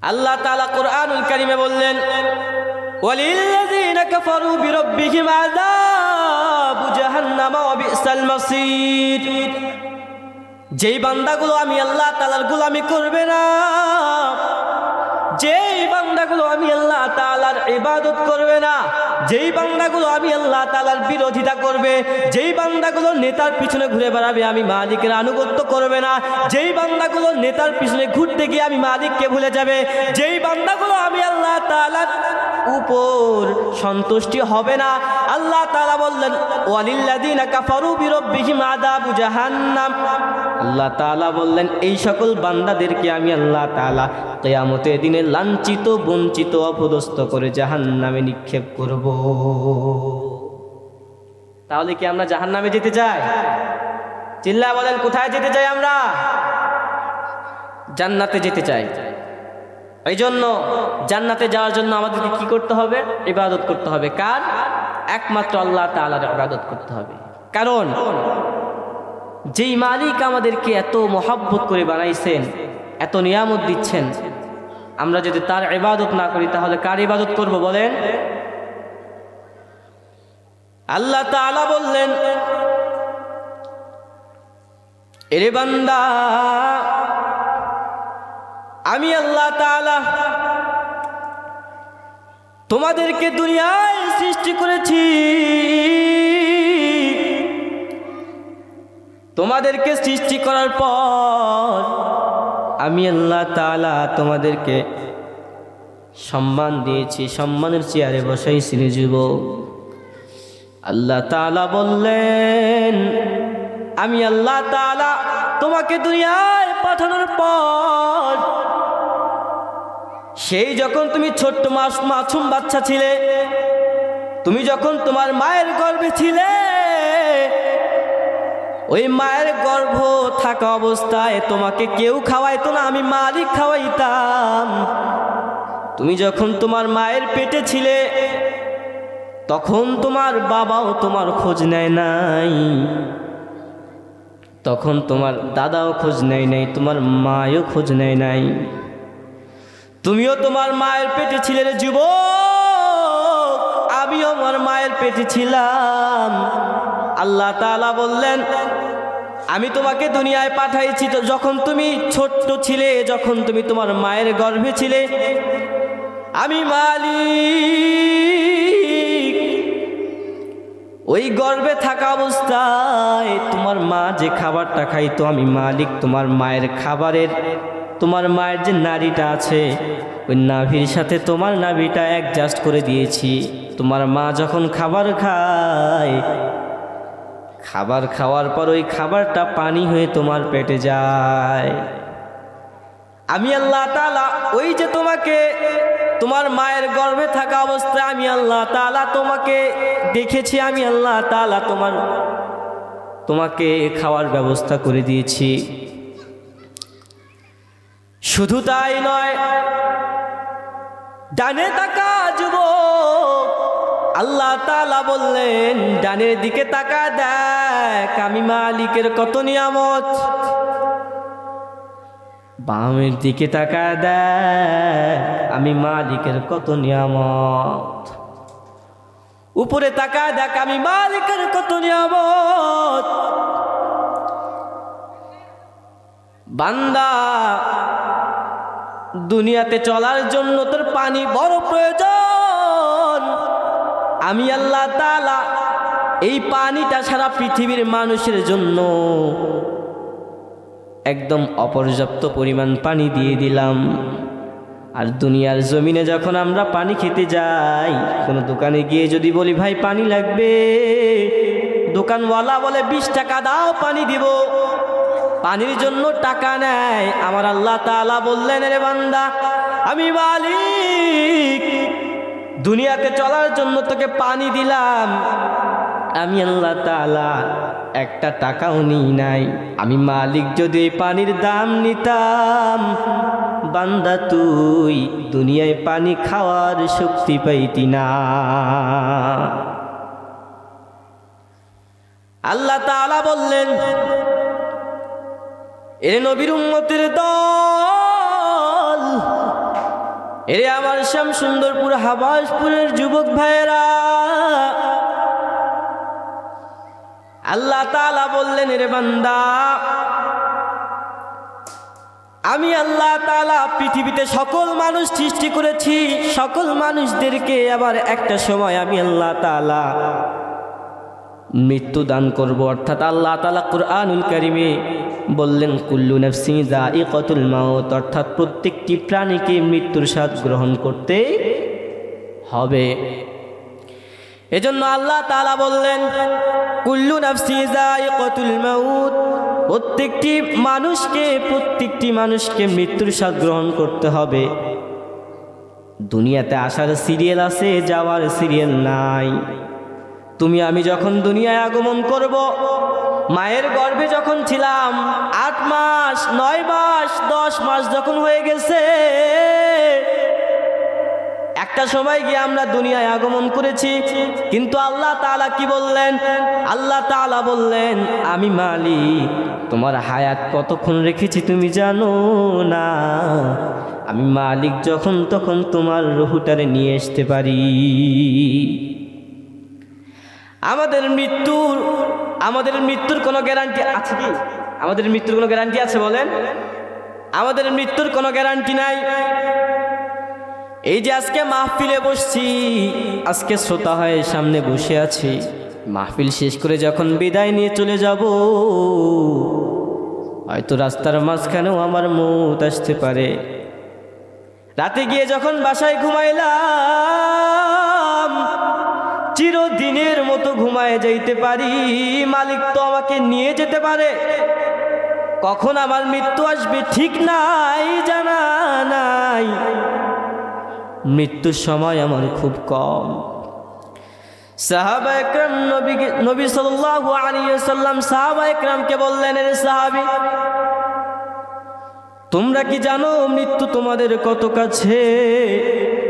আল্লাহ তাআলা কুরআনুল কারীমে বললেন, ওয়ালিল্লাযীনা কাফারু বিরাব্বিহিম আযাবু জাহান্নাম ওয়া বিসাল মাসীর। যেই বান্দাগুলো আমি আল্লাহ তাআলার গোলামি করবে না, যেই বান্দাগুলো আমি আল্লাহ তাআলার ইবাদত করবে না, যেই বান্দাগুলো আমি আল্লাহ তাআলার বিরোধিতা করবে, যেই বান্দাগুলো নেতার পিছনে ঘুরে বেড়াবে, আমি মালিকের আনুগত্য করবে না, যেই বান্দাগুলো নেতার পিছনে ঘুরতে গিয়ে আমি মালিককে ভুলে যাবে, যেই বান্দাগুলো আমি আল্লাহ তাআলার উপর সন্তুষ্টি হবে না, আল্লাহ তাআলা বললেন ওয়ালিল্লাযীনা কাফারু বিরাব্বিহিম আযাবু জাহান্নাম। আল্লাহ তাআলা বললেন এই সকল বান্দাদেরকে আমি আল্লাহ তাআলা কিয়ামতের দিনে লাঞ্ছিত, বঞ্চিত, অপদস্থ করে জাহান্নামে নিক্ষেপ করব। তাহলে কি আমরা জাহান্নামে যেতে চাই? চিল্লায় বলেন, কোথায় যেতে চাই আমরা? জান্নাতে যেতে চাই। এই জন্য জান্নাতে যাওয়ার জন্য আমাদেরকে কি করতে হবে? ইবাদত করতে হবে। কার? একমাত্র আল্লাহ তাআলার ইবাদত করতে হবে। কারণ যেই মালিক আমাদেরকে এত মহব্বত করে বানাইছেন, এত নিয়ামত দিচ্ছেন, আমরা যদি তার ইবাদত না করি তাহলে কার ইবাদত করব বলেন? আল্লাহ তাআলা বললেন, এরে বান্দা, আমি আল্লাহ তাআলা তোমাদেরকে দুনিয়ায় সৃষ্টি করেছি। তোমাদেরকে সৃষ্টি করার পর আমি আল্লাহ তাআলা তোমাদেরকে সম্মান দিয়েছি, সম্মানের চেয়ারে বসাইছি রে যুবক। আল্লাহ তাআলা বললেন, আমি আল্লাহ তাআলা তোমাকে দুনিয়ায় পাঠানোর পর, সেই যখন তুমি ছোট্ট মাসুম বাচ্চা ছিলে, তুমি যখন তোমার মায়ের গর্ভে ছিলে, ওই মায়ের গর্ভ থাকা অবস্থায় তোমাকে কেউ খাওয়াইতো না, আমি মালিক খাওয়াইতাম। তুমি যখন তোমার মায়ের পেটে ছিলে, তখন তোমার বাবাও তোমার খোঁজ নেয় নাই, তখন তোমার দাদাও খোঁজ নেয় নাই, তোমার মায়ও খোঁজ নেয় নাই। তুমিও তোমার মায়ের পেটে ছিলে রে যুবক, আমিও আমার মায়ের পেটে ছিলাম। আল্লাহ তাআলা বললেন, আমি তোমাকে দুনিয়ায় পাঠাইছি তো যখন তুমি ছোট্ট ছিলে, যখন তুমি তোমার মায়ের গর্ভে ছিলে, আমি মালিক ওই গর্ভে থাকা অবস্থায় তোমার মা যে খাবারটা খাইতো, আমি মালিক তোমার মায়ের খাবারের, তোমার মায়ের যে নাড়িটা আছে, ওই নাভির সাথে তোমার নাভিটা অ্যাডজাস্ট করে দিয়েছি। তোমার মা যখন খাবার খায়, খাবার খাওয়ার পর ওই খাবারটা পানি হয়ে তোমার পেটে যায়। আমি আল্লাহ তাআলা ওই যে তোমাকে তোমার মায়ের গর্ভে থাকা অবস্থায় আমি আল্লাহ তাআলা তোমাকে দেখেছি, আমি আল্লাহ তাআলা তোমাকে খাওয়ার ব্যবস্থা করে দিয়েছি। শুধু তাই নয়, ডানে তাকা যুবক, আল্লাহ তাআলা বললেন ডানের দিকে তাকা দেখ, আমি মালিকের কত নিয়ামত। বামের দিকে তাকা দেখ, আমি মালিকের কত নিয়ামত। উপরে তাকা দেখ, আমি মালিকের কত নিয়ামত। বান্দা, দুনিয়াতে চলার জন্য তোর পানি বড় প্রয়োজন। আমি আল্লাহ তাআলা এই পানিটা সারা পৃথিবীর মানুষের জন্য একদম অপর্যাপ্ত পরিমাণ পানি দিয়ে দিলাম। আর দুনিয়ার জমিনে যখন আমরা পানি খেতে যাই, কোনো দোকানে গিয়ে যদি বলি ভাই পানি লাগবে, দোকানওয়ালা বলে 20 টাকা দাও পানি দিব, পানির জন্য টাকা নেয়। আমার আল্লাহ তাআলা বললেন, রে বান্দা, আমি মালিক দুনিয়াতে চলার জন্য তোকে পানি দিলাম, আমি আল্লাহ তাআলা একটা টাকাও নিই নাই। আমি মালিক যদি এই পানির দাম নিতাম, বান্দা তুই দুনিয়ায় পানি খাওয়ার শক্তি পাইতি না। আল্লাহ তাআলা বললেন, এ নবীর উম্মতের দল, এরে আমার শামসুন্দরপুর হাবাসপুরের যুবক ভাইয়েরা, আল্লাহ তাআলা বললেন, এরে বান্দা, আমি আল্লাহ তাআলা পৃথিবীতে সকল মানুষ সৃষ্টি করেছি। সকল মানুষদেরকে আবার একটা সময় আমি আল্লাহ তাআলা মৃত্যু দান করব। অর্থাৎ আল্লাহ তাআলা কুরআনুল কারীমে বললেন, কুল্লু নাফসিন যায়িকাতুল মাউত, অর্থাৎ প্রত্যেকটি প্রাণীকে মৃত্যুর স্বাদ গ্রহণ করতে হবে। এজন্য আল্লাহ তাআলা বললেন, কুল্লু নাফসিন যায়িকাতুল মাউত, প্রত্যেকটি মানুষকে মৃত্যুর স্বাদ গ্রহণ করতে হবে। দুনিয়াতে আসার সিরিয়াল আছে, যাওয়ার সিরিয়াল নাই। তুমি আমি যখন দুনিয়ায় আগমন করব, মায়ের গর্ভে যখন ছিলাম 8 মাস 9 মাস 10 মাস যখন হয়ে গেছে, একটা সময় গিয়ে আমরা দুনিয়ায় আগমন করেছি। কিন্তু আল্লাহ তাআলা কি বললেন? আল্লাহ তাআলা বললেন, আমি মালিক, তোমার হায়াত কতক্ষণ রেখেছি তুমি জানো না। আমি মালিক, যখন তখন তোমার রূহটারে নিয়ে আসতে পারি। আমাদের মৃত্যুর কোনো গ্যারান্টি আছে কি? আমাদের মৃত্যুর কোনো গ্যারান্টি আছে বলেন? আমাদের মৃত্যুর কোনো গ্যারান্টি নাই। এই যে আজকে মাহফিলে বসছি, আজকে শ্রোতা হয়ে সামনে বসে আছি, মাহফিল শেষ করে যখন বিদায় নিয়ে চলে যাব, হয়তো রাস্তার মাঝখানেও আমার মৌত আসতে পারে। রাতে গিয়ে যখন বাসায় ঘুমাইলাম, চিরদিনের মতো ঘুমায় যাইতে পারি, মালিক তো আমাকে নিয়ে যেতে পারে। কখন আমার মৃত্যু আসবে ঠিক নাই, জানা নাই। মৃত্যুর সময় আমার খুব কম। সাহাবা একরাম নবী সাল্লাল্লাহু আলাইহি ওয়াসাল্লাম সাহাবা একরামকে বললেন, এর সাহাবী, তোমরা কি জানো মৃত্যু তোমাদের কত কাছে?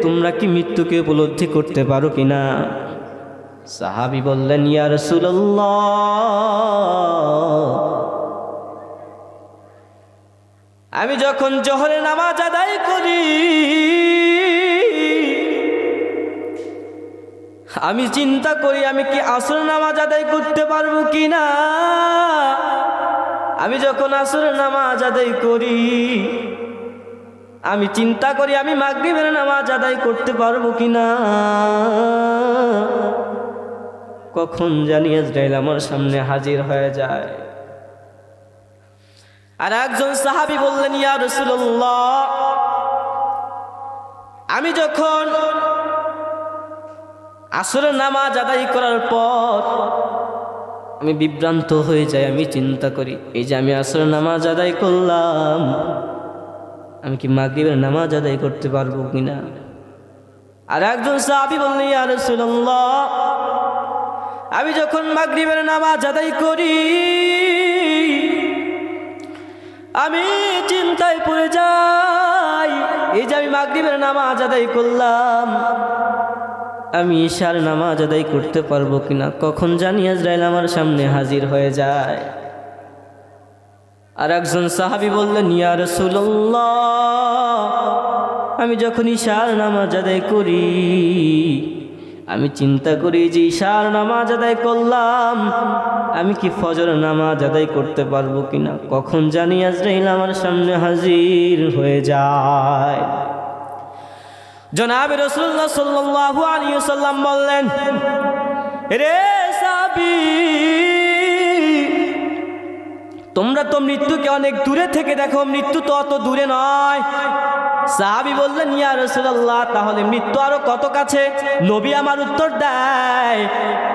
তোমরা কি মৃত্যুকে উপলব্ধি করতে পারো কিনা? সাহাবী বললেন, ইয়া রাসূলুল্লাহ, আমি যখন জোহরের নামাজ আদায় করি, আমি চিন্তা করি আমি কি আসরের নামাজ আদায় করতে পারবো কিনা। আমি যখন আসরের নামাজ আদায় করি, আমি চিন্তা করি আমি মাগরিবের নামাজ আদায় করতে পারবো কিনা। কখন জানি আজরাইল আমার সামনে হাজির হয়ে যায়। আর একজন সাহাবী বললেন, ইয়া রাসূলুল্লাহ, আমি যখন আসরের নামাজ আদায় করার পর আমি বিভ্রান্ত হয়ে যাই। আমি চিন্তা করি, এই যে আমি আসরের নামাজ আদায় করলাম, আমি কি মাগরিবের নামাজ আদায় করতে পারবো কিনা। আর একজন সাহাবী বললেন, ইয়া রাসূলুল্লাহ, আমি যখন মাগরিবের নামাজ আদায় করি, আমি চিন্তায় পড়ে যাই, এই যে আমি মাগরিবের নামাজ আদায় করলাম, আমি ইশার নামাজ আদায় করতে পারবো কিনা। কখন জানি আজরাইল আমার সামনে হাজির হয়ে যায়। আর একজন সাহাবী বললেন, ইয়া রাসূলুল্লাহ, আমি যখন ইশার নামাজ আদায় করি, আমি চিন্তা করি যে ইশার নামাজ আদায় করলাম, আমি কি ফজর নামাজ আদায় করতে পারবো কিনা। কখন জানি আজরাইল আমার সামনে হাজির হয়ে যায়। জনাবে রাসূলুল্লাহ সাল্লাল্লাহু আলাইহি ওয়াসাল্লাম বললেন, রে সাহাবী, তোমরা তো মৃত্যুকে অনেক দূরে থেকে দেখো, মৃত্যু তো অত দূরে নয়। সাহাবী বললেন, ইয়া রাসূলুল্লাহ, তাহলে মৃত্যু আরো কত কাছে? নবী আমার উত্তর দেয়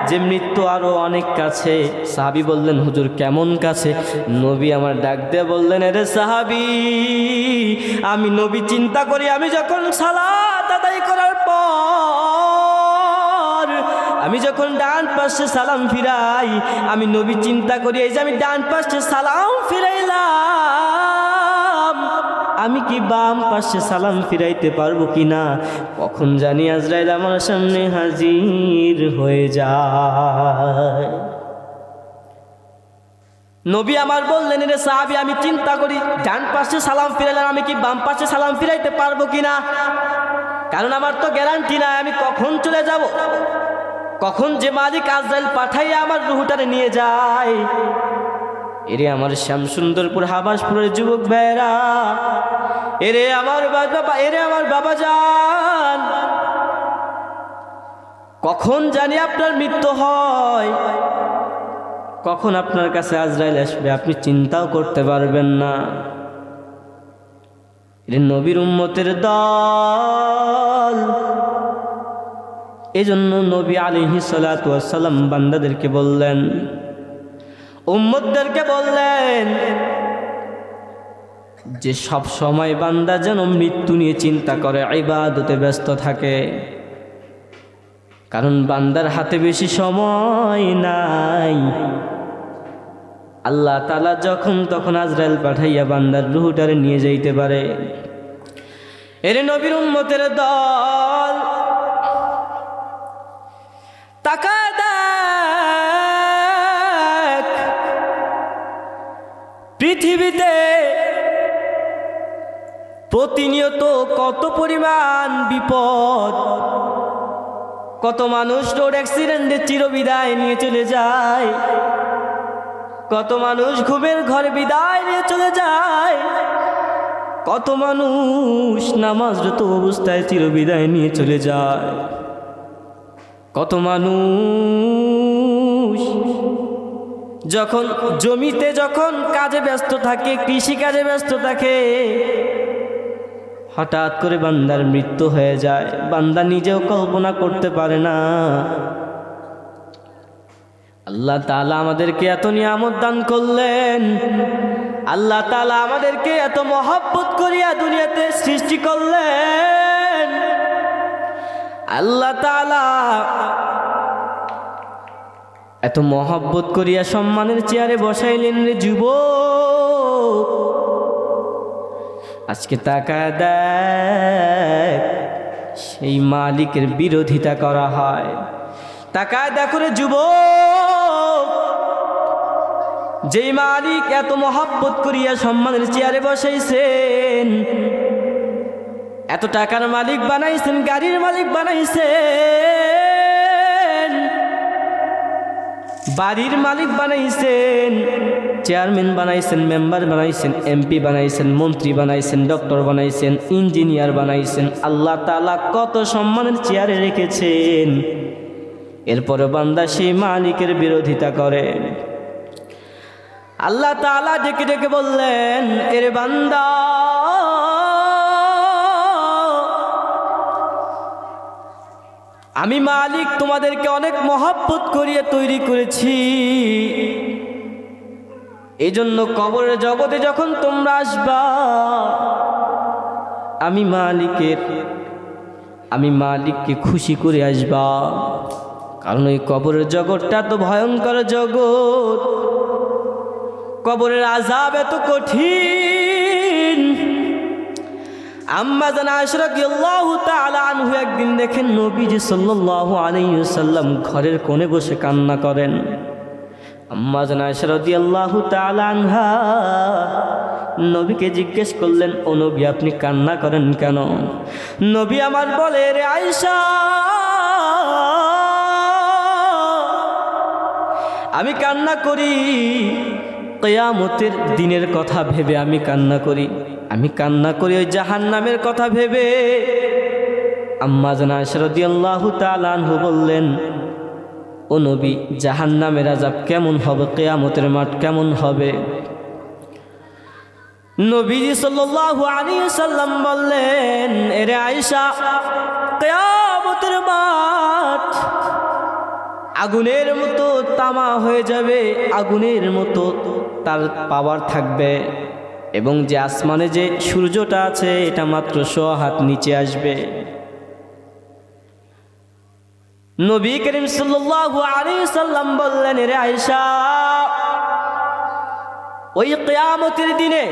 যে মৃত্যু আরো অনেক কাছে। সাহাবী বললেন, হুজুর কেমন কাছে? নবী আমার ডাক দিয়ে বললেন, আরে সাহাবী, আমি নবী চিন্তা করি আমি যখন সালাত আদায় করার পর, আমি যখন ডান পাশে সালাম ফিরাই, আমি নবী চিন্তা করি এই যে আমি ডান পাশে সালাম ফিরাইলাম, আমি কি বাম পাশে সালাম ফিরাইতে পারবো কিনা। কখন জানি আজরাইল আমার সামনে হাজির হয়ে যায়। নবী আমার বললেন, রে সাহাবী, আমি চিন্তা করি ডান পাশে সালাম ফিরাইলাম, আমি কি বাম পাশে সালাম ফিরাইতে পারবো কিনা, কারণ আমার তো গ্যারান্টি নাই আমি কখন চলে যাব, কখন যে মালিক আজরাইল পাঠাইয়া আমার রুহটারে নিয়ে যায়। এরে আমার শ্যামসুন্দরপুর হাবাসপুরের যুবক ভাইরা, এরে আমার বাবা, এরে আমার বাবা যান, কখন জানি আপনার মৃত্যু হয়, কখন আপনার কাছে আজরাইল আসবে আপনি চিন্তাও করতে পারবেন না। এরে নবীর উম্মতের দল, এজন্য নবী আলাইহিস সালাতু ওয়াস সালাম বান্দাদেরকে বললেন, উম্মতদেরকে বললেন যে সব সময় বান্দা যেন মৃত্যু নিয়ে চিন্তা করে, ইবাদতে ব্যস্ত থাকে, কারণ বান্দার হাতে বেশি সময় নাই। আল্লাহ তাআলা যখন তখন আজরাইল পাঠাইয়া বান্দার রূহটারে নিয়ে যাইতে পারে। এরে নবীর উম্মতের দল, তাকায় দেখ পৃথিবীতে প্রতিনিয়ত কত পরিমাণ বিপদ, কত মানুষ রোড অ্যাক্সিডেন্টে চিরবিদায় নিয়ে চলে যায়, কত মানুষ ঘুমের ঘরে বিদায় নিয়ে চলে যায়, কত মানুষ নামাজরত অবস্থায় চিরবিদায় নিয়ে চলে যায়, কত মানুষ যখন জমিতে যখন কাজে ব্যস্ত থাকে, কৃষি কাজে ব্যস্ত থাকে, হঠাৎ করে বান্দার মৃত্যু হয়ে যায়, বান্দা নিজেও কল্পনা করতে পারে না। আল্লাহ তাআলা আমাদেরকে এত নিয়ামত দান করলেন, আল্লাহ তাআলা আমাদেরকে এত মহব্বত করিয়া দুনিয়াতে সৃষ্টি করলেন, আল্লাহ তাআলা এত মহব্বত করিয়া সম্মানের চেয়ারে বসাইলেন। রে যুবক, আজকে তাকায় দেখ সেই মালিকের বিরোধিতা করা হয়। তাকায় দেখো রে যুবক, যেই মালিক এত মহব্বত করিয়া সম্মানের চেয়ারে বসাইছেন, এত টাকার মালিক বানাইছেন, গাড়ির মালিক বানাইছেন, বাড়ির মালিক বানাইছেন, চেয়ারম্যান বানাইছেন, মেম্বার বানাইছেন, এমপি বানাইছেন, মন্ত্রী বানাইছেন, ডক্টর বানাইছেন, ইঞ্জিনিয়ার বানাইছেন, আল্লাহ তাআলা কত সম্মানের চেয়ারে রেখেছেন। এরপরে বান্দা সেই মালিকের বিরোধিতা করে। আল্লাহ তাআলা ডেকে ডেকে বললেন, এরে বান্দা, আমি মালিক তোমাদেরকে অনেক মহব্বত করিয়ে তৈরি করেছি, এই জন্য কবরের জগতে যখন তোমরা আসবা, আমি মালিককে খুশি করে আসবা, কারণ ওই কবরের জগৎটা তো ভয়ঙ্কর জগৎ, কবরের আযাব এত কঠিন। আম্মা জান আয়েশা রাদিয়াল্লাহু তাআলা আনহু একদিন দেখেন নবীজি সাল্লাল্লাহু আলাইহি ওয়াসাল্লাম ঘরের কোণে বসে কান্না করেন। আম্মা জান আয়েশা রাদিয়াল্লাহু তাআলা আনহা নবীকে জিজ্ঞেস করলেন, ও নবী আপনি কান্না করেন কেন? নবী আমার বলে, রে আয়েশা, আমি কান্না করি কিয়ামতের দিনের কথা ভেবে, আমি কান্না করি ওই জাহান্নামের কথা ভেবে। আম্মা জান আয়েশা রাদিয়াল্লাহু তাআলা আনহু বললেন, ও নবী জাহান্নামের আযাব কেমন হবে, কিয়ামতের মাঠ কেমন হবে? নবীজি সাল্লাল্লাহু আলাইহি ওয়াসাল্লাম বললেন, এরে আয়েশা, কিয়ামতের মাঠ আগুনের মতো তামা হয়ে যাবে, আগুনের মতো তার পাওয়ার থাকবে, এবং যে আসমানে যে সূর্যটা আছে এটা মাত্র 100 হাত নিচে আসবে। নবী করিম সাল্লাল্লাহু আলাইহি ওয়াসাল্লাম বললেন, রে আয়েশা, ওই কিয়ামতের দিনে